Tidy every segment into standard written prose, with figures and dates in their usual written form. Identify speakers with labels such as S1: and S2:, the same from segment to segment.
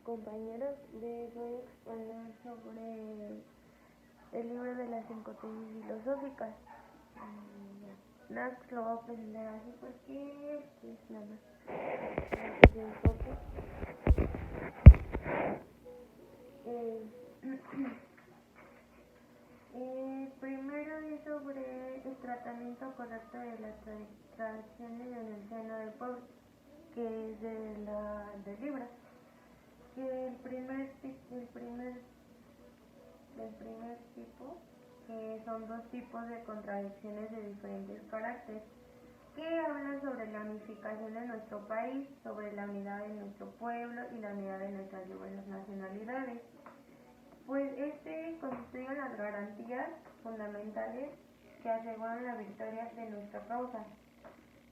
S1: Compañeros, les voy a exponer sobre el libro de las cinco tesis filosóficas. Nax lo voy a presentar así porque pues nada más un poco. Primero es sobre el tratamiento correcto de las tradiciones en el seno del pueblo, que es del libro. Que el primer tipo, que son dos tipos de contradicciones de diferentes caracteres, que hablan sobre la unificación de nuestro país, sobre la unidad de nuestro pueblo y la unidad de nuestras diversas nacionalidades. Pues constituye las garantías fundamentales que aseguran la victoria de nuestra causa.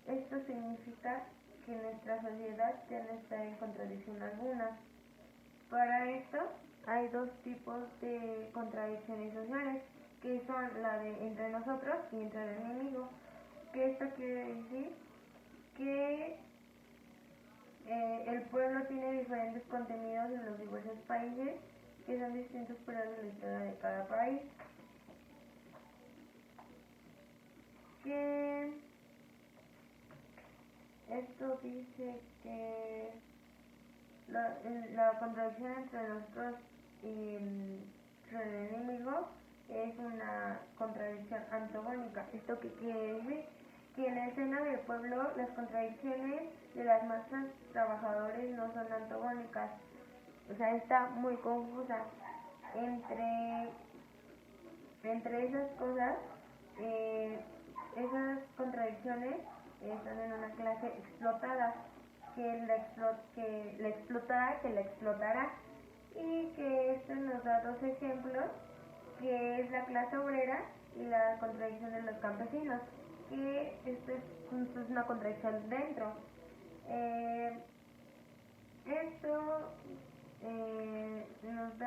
S1: Esto significa que nuestra sociedad ya no está en contradicción alguna. Para esto hay dos tipos de contradicciones sociales, que son la de entre nosotros y entre el enemigo. Que esto quiere decir que el pueblo tiene diferentes contenidos en los diversos países, que son distintos periodos de la historia de cada país. Que esto dice que la contradicción entre nosotros y el enemigo es una contradicción antagónica. ¿Esto qué quiere decir? Que en el seno del pueblo las contradicciones de las masas trabajadores no son antagónicas. O sea, está muy confusa. Entre esas cosas, esas contradicciones están en una clase explotada, que la explotada, que la explotará, y que esto nos da dos ejemplos, que es la clase obrera y la contradicción de los campesinos, que esto es una contradicción dentro. Esto nos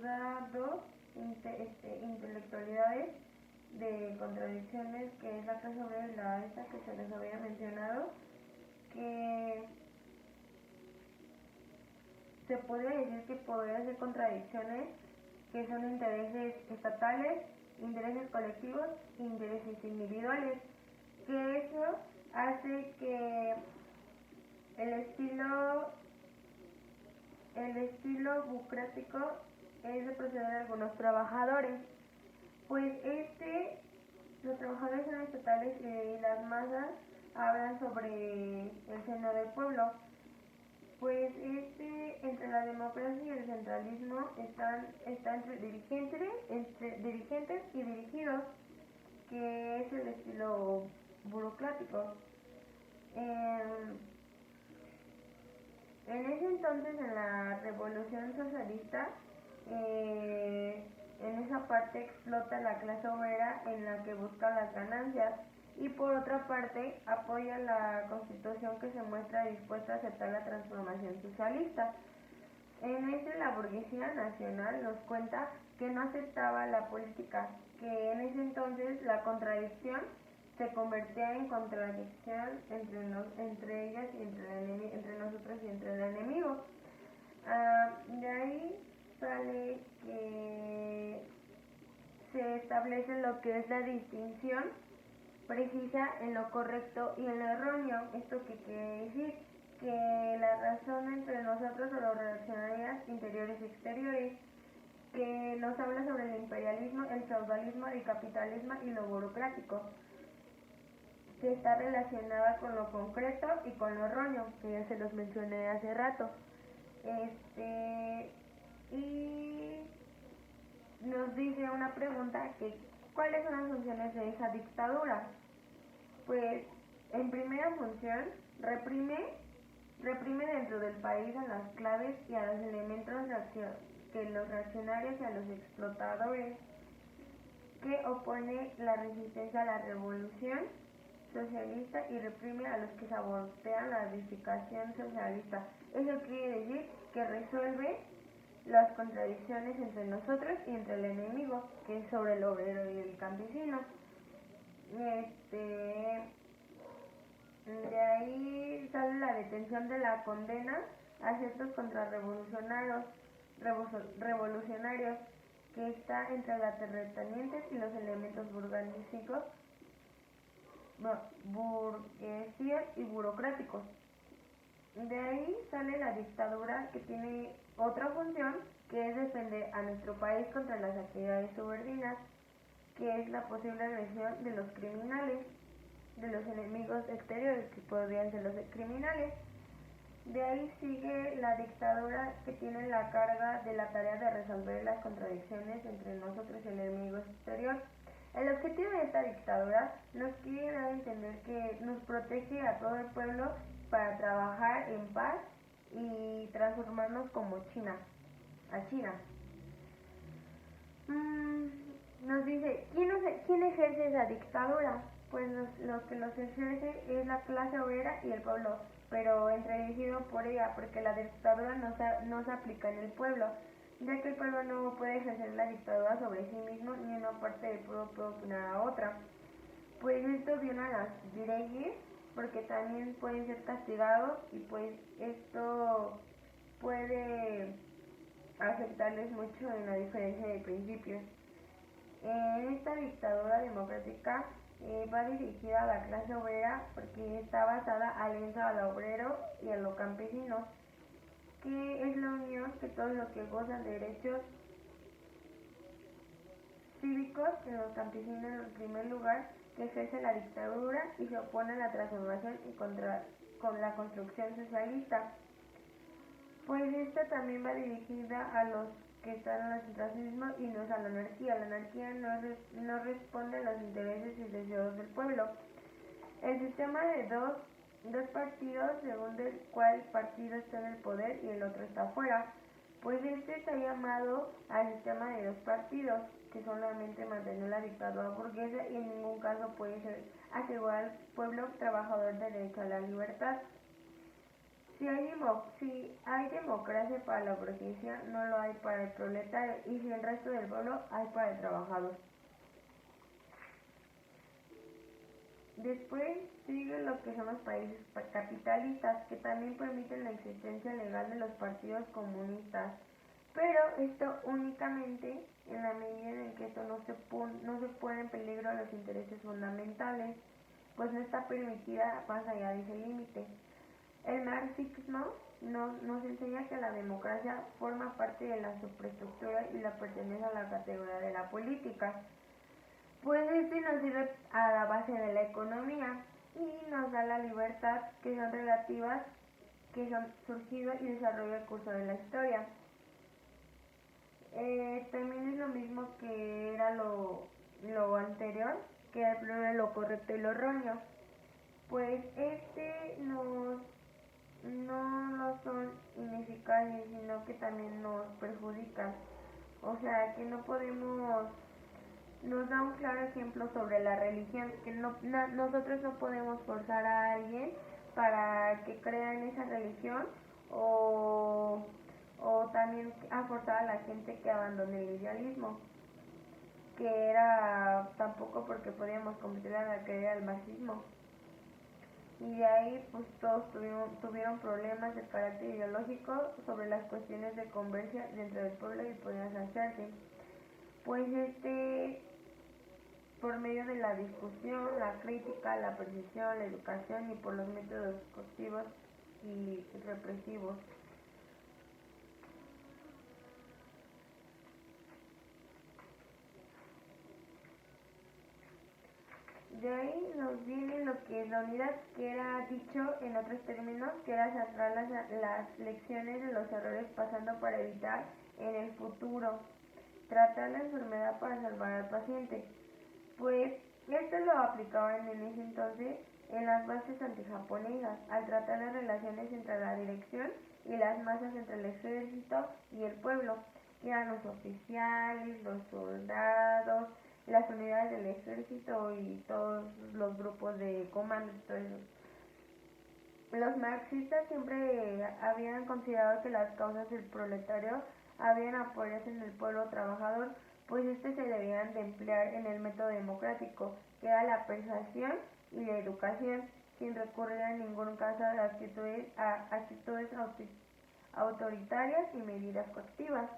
S1: da dos intelectualidades de contradicciones, que es la clase obrera y la esta que se les había mencionado, que se podría decir que podría ser contradicciones que son intereses estatales, intereses colectivos e intereses individuales, que eso hace que el estilo burocrático es de proceder de algunos trabajadores. Pues los trabajadores son estatales y las masas hablan sobre el seno del pueblo. Pues entre la democracia y el centralismo está entre dirigentes y dirigidos, que es el estilo burocrático. En ese entonces, en la revolución socialista, en esa parte explota la clase obrera, en la que busca las ganancias, y por otra parte apoya la constitución, que se muestra dispuesta a aceptar la transformación socialista. En la burguesía nacional nos cuenta que no aceptaba la política, que en ese entonces la contradicción se convertía en contradicción entre ellas y entre nosotros y entre el enemigo. De ahí sale que se establece lo que es la distinción precisa en lo correcto y en lo erróneo. ¿Esto qué quiere decir? Que la razón entre nosotros o las reaccionarias interiores y exteriores, que nos habla sobre el imperialismo, el feudalismo, el capitalismo y lo burocrático, que está relacionada con lo concreto y con lo erróneo, que ya se los mencioné hace rato. Y nos dice una pregunta, que ¿cuáles son las funciones de esa dictadura? Pues en primera función reprime dentro del país a las claves y a los elementos que los reaccionarios y a los explotadores, que opone la resistencia a la revolución socialista y reprime a los que sabotean la edificación socialista. Eso quiere decir que resuelve las contradicciones entre nosotros y entre el enemigo, que es sobre el obrero y el campesino. De ahí sale la intención de la condena a ciertos revolucionarios, que está entre las terratenientes y los elementos burguesíos y burocráticos. De ahí sale la dictadura, que tiene otra función, que es defender a nuestro país contra las actividades subordinas, que es la posible agresión de los criminales, de los enemigos exteriores, que podrían ser los criminales. De ahí sigue la dictadura, que tiene la carga de la tarea de resolver las contradicciones entre nosotros y el enemigo exterior. El objetivo de esta dictadura nos quiere dar a entender que nos protege a todo el pueblo para trabajar en paz y transformarnos como China. Nos dice, ¿quién ejerce esa dictadura? Pues lo que los ejerce es la clase obrera y el pueblo, pero entredirigido por ella, porque la dictadura no se aplica en el pueblo, ya que el pueblo no puede ejercer la dictadura sobre sí mismo, ni una parte del pueblo puede opinar a otra. Pues esto viola las leyes, porque también pueden ser castigados, y pues esto puede afectarles mucho en la diferencia de principios. En esta dictadura democrática va dirigida a la clase obrera, porque está basada alianza al obrero y a lo campesino, que es la unión que todos los que gozan de derechos cívicos en los campesinos en primer lugar, que ejerce la dictadura y se opone a la transformación y con la construcción socialista. Pues esta también va dirigida a los que están en el centralismo y no es a la anarquía. La anarquía no responde a los intereses y deseos del pueblo. El sistema de dos partidos, según del cual partido está en el poder y el otro está fuera, pues este está llamado al sistema de dos partidos, que solamente mantiene la dictadura burguesa y en ningún caso puede ser asegurar al pueblo trabajador derecho a la libertad. Si hay democracia para la burguesía, no lo hay para el proletario, y si el resto del pueblo hay para el trabajador. Después sigue lo que son los países capitalistas, que también permiten la existencia legal de los partidos comunistas, pero esto únicamente en la medida en que esto no se pone en peligro los intereses fundamentales, pues no está permitida más allá de ese límite. El marxismo nos enseña que la democracia forma parte de la superestructura y la pertenece a la categoría de la política. Pues este nos sirve a la base de la economía y nos da la libertad, que son relativas, que son surgido y desarrollo del curso de la historia. También es lo mismo que era lo anterior, que era lo correcto y lo erróneo. Pues no son ineficaces, sino que también nos perjudican. O sea, que no podemos, nos da un claro ejemplo sobre la religión, que nosotros no podemos forzar a alguien para que crea en esa religión, o también a forzar a la gente que abandone el idealismo, que era tampoco porque podíamos competir a la que era el marxismo. Y de ahí pues todos tuvieron problemas de carácter ideológico sobre las cuestiones de conversia dentro del pueblo y podían hacerse. Pues por medio de la discusión, la crítica, la percepción, la educación y por los métodos coactivos y represivos. De ahí nos viene lo que es la unidad, que era dicho en otros términos, que era centrar las lecciones de los errores pasando para evitar en el futuro, tratar la enfermedad para salvar al paciente. Pues esto lo aplicaban en ese entonces en las bases antijaponesas, al tratar las relaciones entre la dirección y las masas, entre el ejército y el pueblo, que eran los oficiales, los soldados, las unidades del ejército y todos los grupos de comando. Los marxistas siempre habían considerado que las causas del proletario habían apoyarse en el pueblo trabajador, pues se debían de emplear en el método democrático, que era la persuasión y la educación. sin recurrir en ningún caso a actitudes autoritarias y medidas coactivas.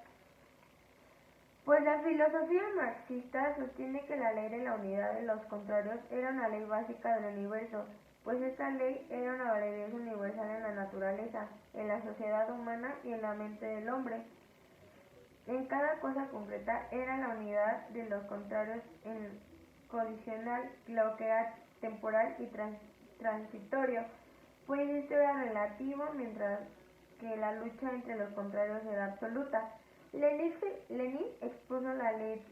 S1: Pues la filosofía marxista sostiene que la ley de la unidad de los contrarios era una ley básica del universo, pues esta ley era una validez universal en la naturaleza, en la sociedad humana y en la mente del hombre. En cada cosa concreta era la unidad de los contrarios en condicional, lo que era temporal y transitorio, pues esto era relativo, mientras que la lucha entre los contrarios era absoluta. Lenin expuso la ley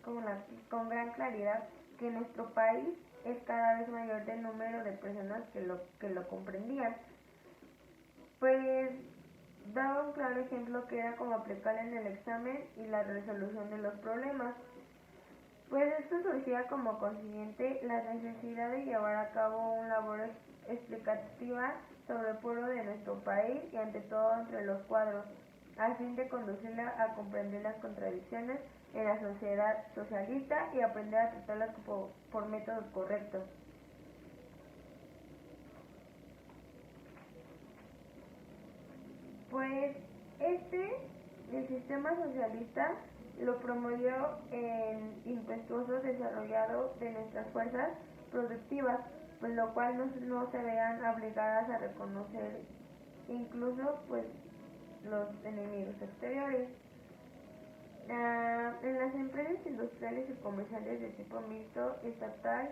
S1: con gran claridad que en nuestro país es cada vez mayor el número de personas que lo comprendían. Pues daba un claro ejemplo que era como aplicar en el examen y la resolución de los problemas. Pues esto surgía como consiguiente la necesidad de llevar a cabo una labor explicativa sobre el pueblo de nuestro país y ante todo entre los cuadros, a fin de conducirla a comprender las contradicciones en la sociedad socialista y aprender a tratarlas por métodos correctos. Pues el sistema socialista lo promovió el impetuoso desarrollado de nuestras fuerzas productivas, pues lo cual no se vean obligadas a reconocer incluso pues los enemigos exteriores. En las empresas industriales y comerciales de tipo mixto, estatal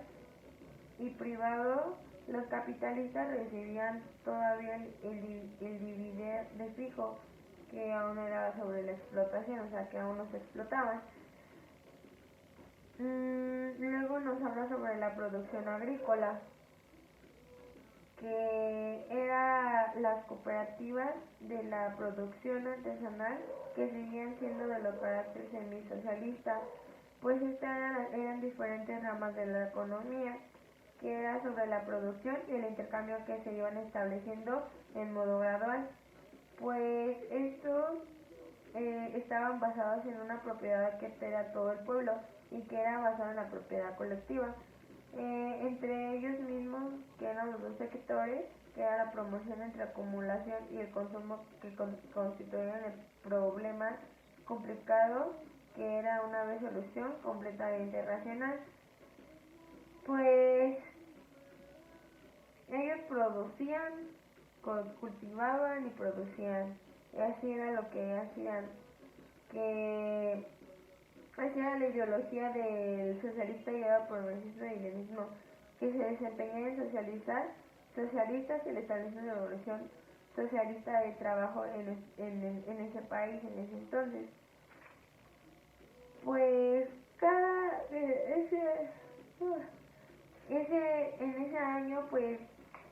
S1: y privado, los capitalistas recibían todavía el dividendo fijo, que aún era sobre la explotación, o sea que aún no se explotaban. Luego nos habla sobre la producción agrícola, que era las cooperativas de la producción artesanal que seguían siendo de los carácter semisocialista, pues estas eran diferentes ramas de la economía, que era sobre la producción y el intercambio que se iban estableciendo en modo gradual. Pues estos estaban basados en una propiedad que era todo el pueblo y que era basada en la propiedad colectiva. Entre ellos mismos, que eran los dos sectores, que era la promoción entre acumulación y el consumo, que constituían el problema complicado, que era una vez solución completamente racional. Pues ellos producían, cultivaban y producían, y así era lo que hacían, que así era la ideología del socialista guiado por el marxismo-leninismo, que se desempeñaba en socialistas y el establecimiento de la revolución socialista de trabajo en ese país en ese entonces. Pues en ese año pues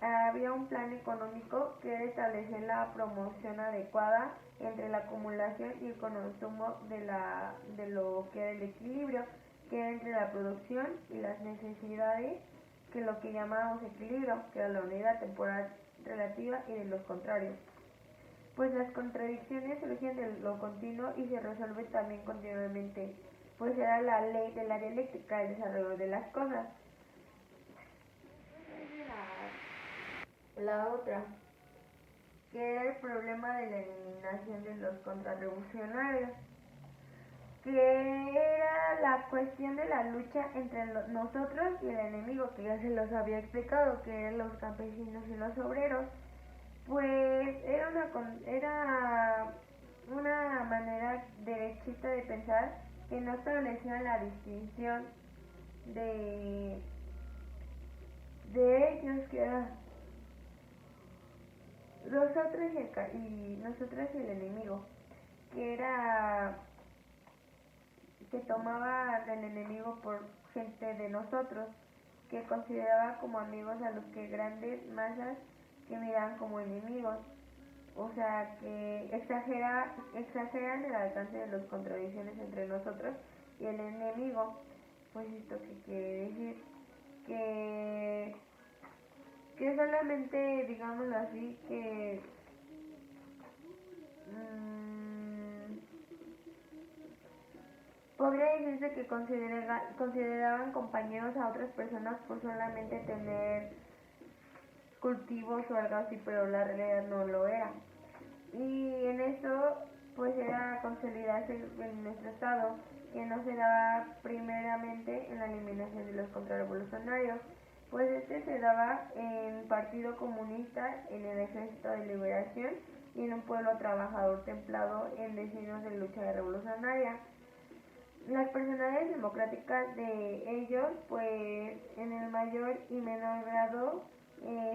S1: había un plan económico que era establecer la promoción adecuada entre la acumulación y el consumo de lo que era el equilibrio, que era entre la producción y las necesidades, que lo que llamábamos equilibrio, que era la unidad temporal relativa y de los contrarios. Pues las contradicciones surgen de lo continuo y se resuelven también continuamente, pues era la ley de la dialéctica, el desarrollo de las cosas. La otra, que era el problema de la eliminación de los contrarrevolucionarios, que era la cuestión de la lucha entre nosotros y el enemigo, que ya se los había explicado, que eran los campesinos y los obreros. Pues era una manera derechista de pensar, que no establecía la distinción de ellos, que era nosotros y el enemigo, que era que tomaba al enemigo por gente de nosotros, que consideraba como amigos a los que grandes masas que miraban como enemigos, o sea que exageran el alcance de las contradicciones entre nosotros y el enemigo. Pues esto que quiere decir que solamente, digámoslo así, que podría decirse que consideraban compañeros a otras personas por solamente tener cultivos o algo así, pero la realidad no lo era. Y en eso pues era consolidarse en nuestro estado, que no se daba primeramente en la eliminación de los contrarrevolucionarios, pues este se daba en el Partido Comunista, en el Ejército de Liberación y en un pueblo trabajador templado en designios de lucha revolucionaria. Las personalidades democráticas de ellos, pues en el mayor y menor grado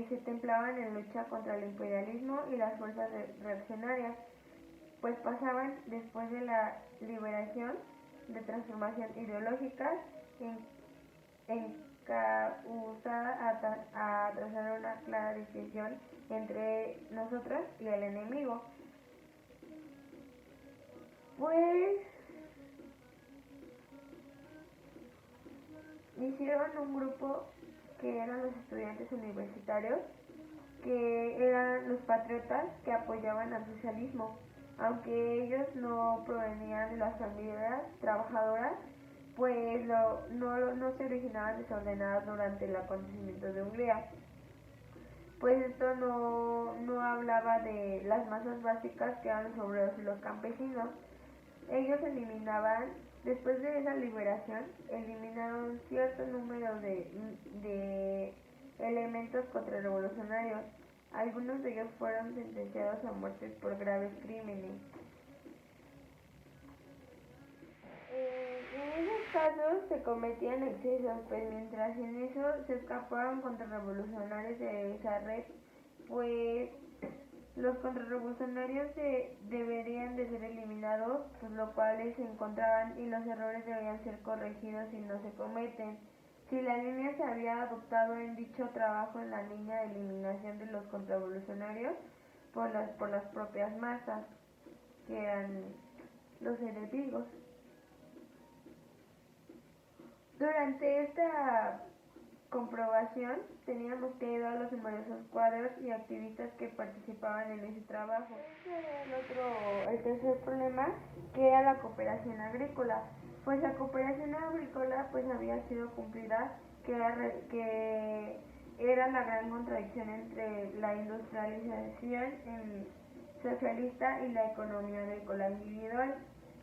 S1: se templaban en lucha contra el imperialismo y las fuerzas reaccionarias, pues pasaban después de la liberación de transformación ideológica encauzada a trazar una clara distinción entre nosotros y el enemigo. Pues hicieron un grupo que eran los estudiantes universitarios, que eran los patriotas que apoyaban al socialismo, aunque ellos no provenían de las familias trabajadoras, pues no se originaban desordenadas durante el acontecimiento de Hungría. Pues esto no hablaba de las masas básicas que eran los obreros y los campesinos. Ellos eliminaban, después de esa liberación, eliminaron cierto número de elementos contrarrevolucionarios. Algunos de ellos fueron sentenciados a muerte por graves crímenes. En esos casos se cometían excesos, pues mientras en eso se escapaban contrarrevolucionarios de esa red, pues los contrarrevolucionarios deberían de ser eliminados, pues lo cual se encontraban y los errores deberían ser corregidos si no se cometen. Si la línea se había adoptado en dicho trabajo en la línea de eliminación de los contrarrevolucionarios por las propias masas, que eran los enemigos. Durante esta comprobación teníamos que ir a los numerosos cuadros y activistas que participaban en ese trabajo. El tercer problema, que era la cooperación agrícola. Pues la cooperación agrícola pues había sido cumplida, que era la gran contradicción entre la industrialización socialista y la economía agrícola individual.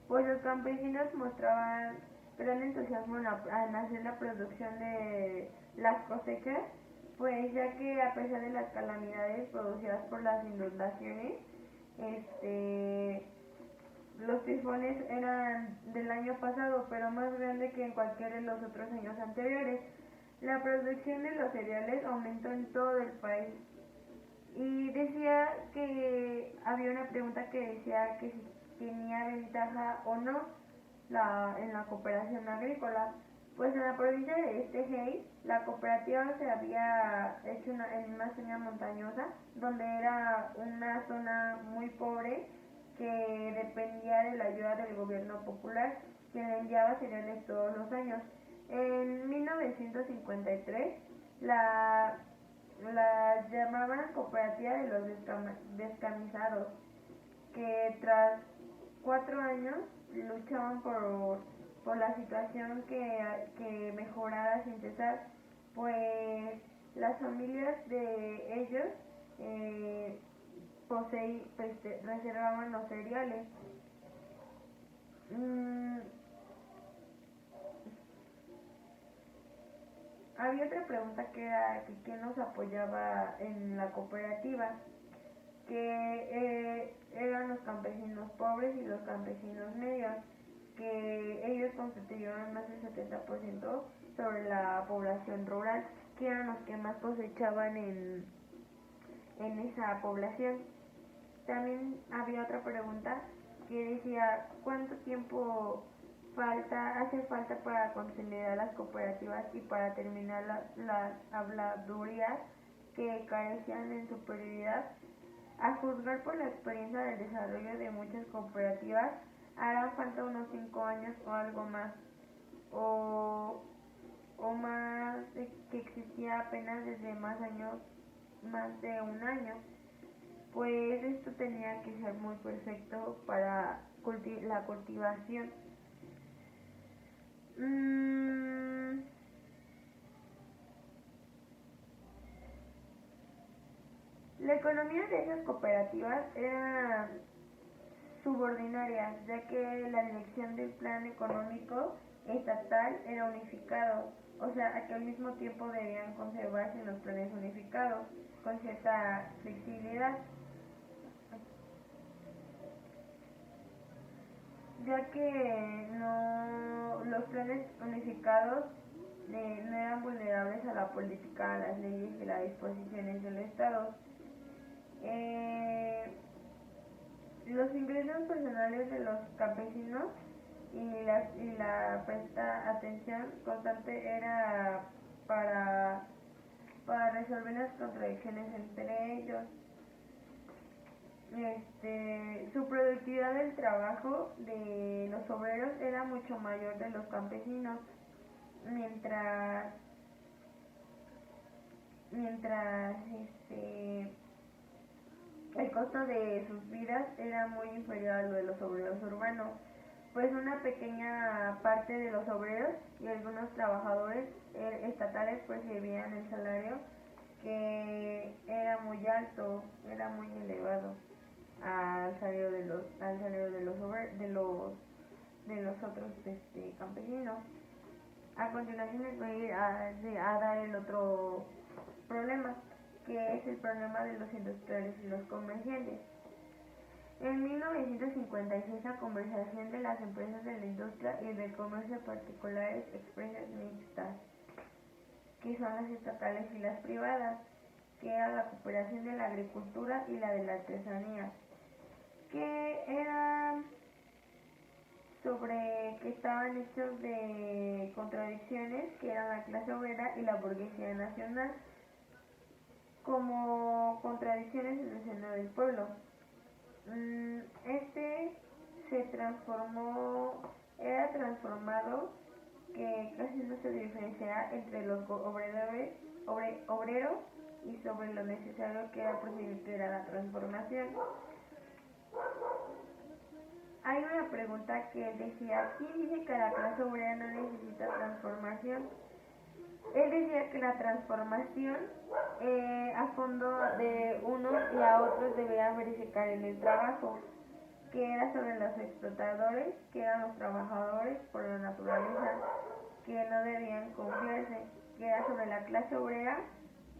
S1: Pues los campesinos mostraban gran entusiasmo en hacer la producción de las cosechas, pues ya que a pesar de las calamidades producidas por las inundaciones, los tifones eran del año pasado, pero más grande que en cualquiera de los otros años anteriores. La producción de los cereales aumentó en todo el país. Y decía que había una pregunta que decía que si tenía ventaja o no en la cooperación agrícola. Pues en la provincia de Hey, la cooperativa se había hecho en una zona montañosa, donde era una zona muy pobre que dependía de la ayuda del gobierno popular, quien le enviaba cereales todos los años. En 1953, la llamaban cooperativa de los descamisados, que tras 4 años luchaban por la situación que mejorara sin cesar, pues las familias de ellos reservaban los cereales. Había otra pregunta que era que quién nos apoyaba en la cooperativa, que eran los campesinos pobres y los campesinos medios, que ellos constituyeron más del 70% sobre la población rural, que eran los que más cosechaban en esa población. También había otra pregunta que decía ¿cuánto tiempo hace falta para consolidar las cooperativas y para terminar las habladurías que carecían en superioridad? A juzgar por la experiencia del desarrollo de muchas cooperativas, harán falta unos 5 años o algo más, o más que existía apenas desde más de un año. Pues esto tenía que ser muy perfecto para la cultivación. La economía de esas cooperativas era subordinaria, ya que la dirección del plan económico estatal era unificado, o sea, que al mismo tiempo debían conservarse los planes unificados, con cierta flexibilidad, ya que los planes unificados no eran vulnerables a la política, a las leyes y las disposiciones del Estado. Los ingresos personales de los campesinos y la presta atención constante era para resolver las contradicciones entre ellos. Su productividad del trabajo de los obreros era mucho mayor de los campesinos, mientras el costo de sus vidas era muy inferior a lo de los obreros urbanos, pues una pequeña parte de los obreros y algunos trabajadores estatales percibían el salario, que era muy alto, era muy elevado al salario de los otros campesinos. A continuación les voy a ir a dar el otro problema, que es el problema de los industriales y los comerciantes. En 1956, la conversación de las empresas de la industria y del comercio particulares expresas mixtas, que son las estatales y las privadas, que era la cooperación de la agricultura y la de la artesanía, que eran que estaban hechos de contradicciones, que eran la clase obrera y la burguesía nacional, como contradicciones en el seno del pueblo. Era transformado, que casi no se diferenciaba entre los obreros y sobre lo necesario que era el procedimiento de la transformación. Hay una pregunta que decía, ¿quién dice que la clase obrera no necesita transformación? Él decía que la transformación a fondo de unos y a otros debía verificar en el trabajo, que era sobre los explotadores, que eran los trabajadores por la naturaleza, que no debían confiarse, que era sobre la clase obrera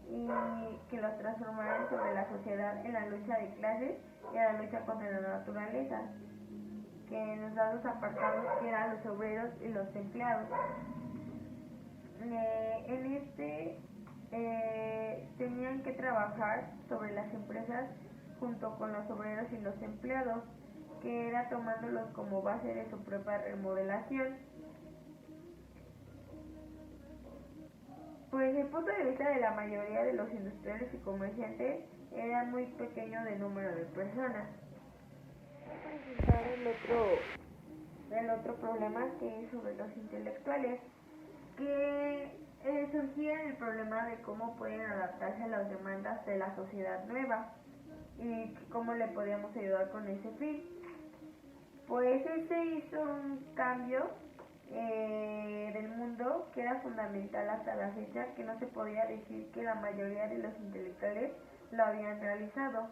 S1: y que los transformaran sobre la sociedad en la lucha de clases y en la lucha contra la naturaleza, que en los lados apartados que eran los obreros y los empleados. Tenían que trabajar sobre las empresas junto con los obreros y los empleados, que era tomándolos como base de su propia remodelación. Pues el punto de vista de la mayoría de los industriales y comerciantes era muy pequeño de número de personas. Voy a presentar el otro problema, que es sobre los intelectuales, que surgía el problema de cómo pueden adaptarse a las demandas de la sociedad nueva y cómo le podíamos ayudar con ese fin. Pues se hizo un cambio del mundo que era fundamental hasta la fecha, que no se podía decir que la mayoría de los intelectuales lo habían realizado,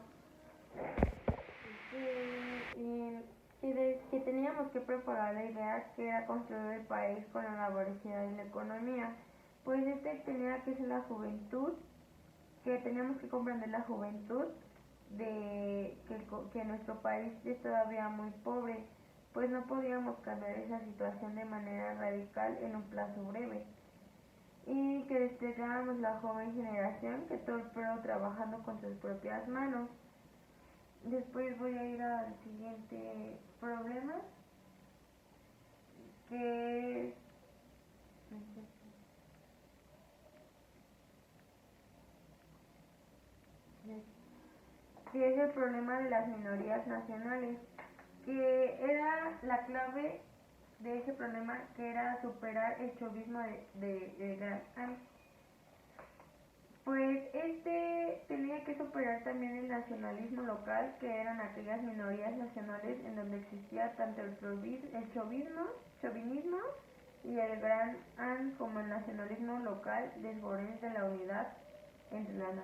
S1: que teníamos que propagar la idea que era construir el país con la laboriosidad y la economía. Pues tenía que ser la juventud, que teníamos que comprender la juventud de que nuestro país es todavía muy pobre, pues no podíamos cambiar esa situación de manera radical en un plazo breve, y que desplegáramos la joven generación, que todo el pueblo trabajando con sus propias manos. Después voy a ir al siguiente problema, que es el problema de las minorías nacionales, que era la clave de ese problema, que era superar el chauvinismo de Gran An. Pues tenía que superar también el nacionalismo local, que eran aquellas minorías nacionales en donde existía tanto el chauvinismo y el Gran An como el nacionalismo local, desbordes de la unidad entre las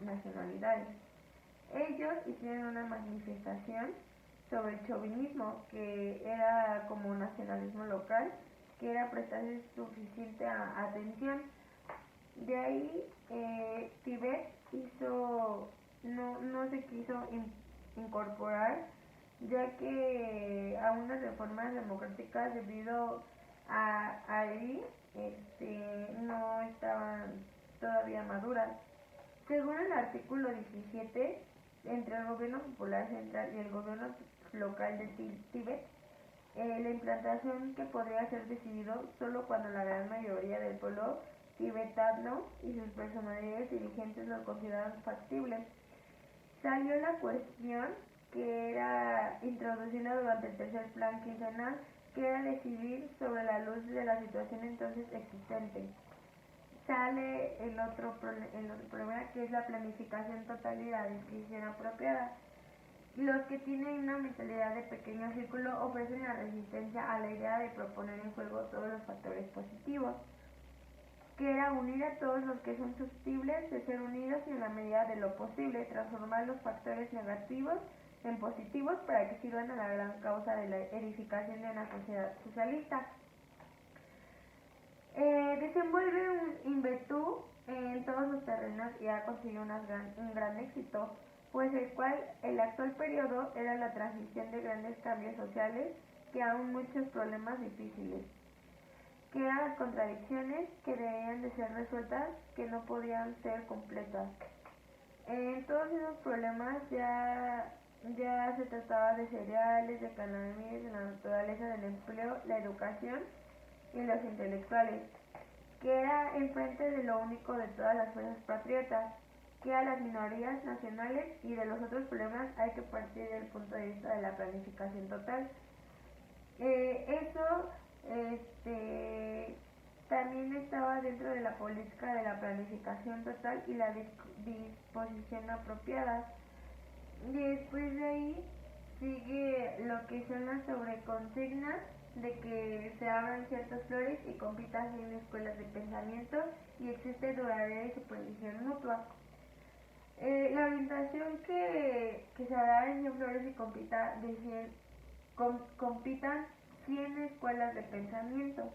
S1: nacionalidades. Ellos hicieron una manifestación sobre el chauvinismo, que era como nacionalismo local, que era prestarse suficiente atención. De ahí Tibet no se quiso incorporar, ya que a unas reformas democráticas debido a ahí no estaban todavía maduras. Según el artículo 17, entre el gobierno popular central y el gobierno local de Tíbet, la implantación que podría ser decidido solo cuando la gran mayoría del pueblo tibetano y sus personalidades dirigentes lo consideraban factible. Salió la cuestión que era introducida durante el tercer plan quincenal, que era decidir sobre la luz de la situación entonces existente. Sale el otro problema, que es la planificación total y la disposición apropiada. Los que tienen una mentalidad de pequeño círculo ofrecen la resistencia a la idea de proponer en juego todos los factores positivos, que era unir a todos los que son susceptibles de ser unidos y en la medida de lo posible transformar los factores negativos en positivos para que sirvan a la gran causa de la edificación de una sociedad socialista. Desenvuelve un ímpetu en todos los terrenos y ha conseguido un gran éxito, pues el actual periodo era la transición de grandes cambios sociales que aún muchos problemas difíciles, que eran las contradicciones que debían de ser resueltas, que no podían ser completas. En todos esos problemas ya se trataba de cereales, de cannabis, de la naturaleza del empleo, la educación y los intelectuales, que era enfrente de lo único de todas las fuerzas patriotas, que a las minorías nacionales, y de los otros problemas hay que partir del punto de vista de la planificación total. Eso también estaba dentro de la política de la planificación total y la disposición apropiada. Después de ahí sigue lo que son las sobreconsignas de que se abran ciertas flores y compitan en escuelas de pensamiento y existe duradera y supervisión mutua. La orientación que se hará en flores y compitan 100 escuelas de pensamiento.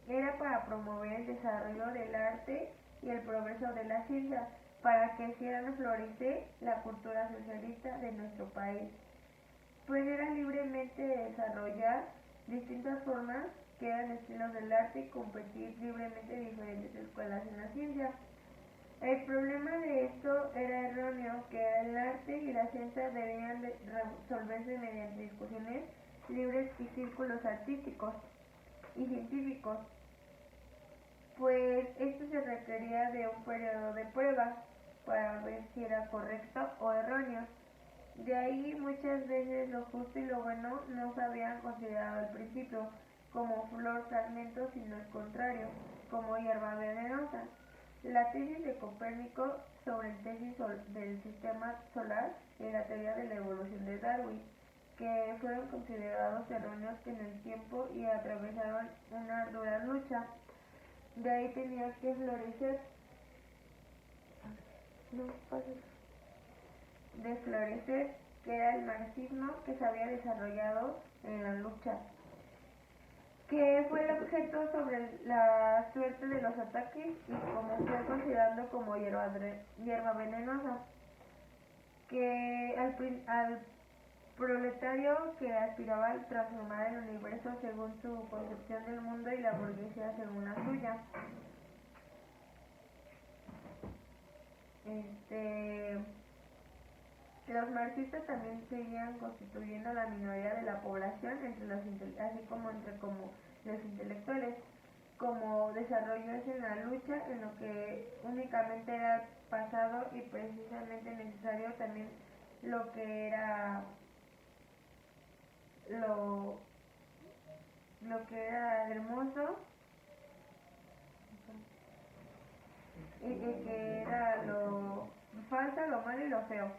S1: Era para promover el desarrollo del arte y el progreso de la ciencia, para que hicieran florecer la cultura socialista de nuestro país, pues era libremente desarrollar distintas formas que eran estilos del arte y competir libremente en diferentes escuelas en la ciencia. El problema de esto era erróneo, que el arte y la ciencia debían de resolverse mediante discusiones libres y círculos artísticos y científicos, pues esto se requería de un periodo de pruebas para ver si era correcto o erróneo. De ahí muchas veces lo justo y lo bueno no se habían considerado al principio como flor fragmento, sino al contrario, como hierba venenosa. La tesis de Copérnico sobre el tesis del sistema solar y la teoría de la evolución de Darwin, que fueron considerados erróneos en el tiempo y atravesaron una dura lucha. De ahí tenía que florecer, que era el marxismo que se había desarrollado en la lucha, que fue el objeto sobre la suerte de los ataques y como fue considerando como hierba venenosa, que al proletario que aspiraba a transformar el universo según su concepción del mundo y la burguesía según la suya. Los marxistas también seguían constituyendo la minoría de la población, así como entre los intelectuales, como desarrollarse en la lucha en lo que únicamente era pasado y precisamente necesario también lo que era lo que era hermoso y que era lo falso, lo malo y lo feo.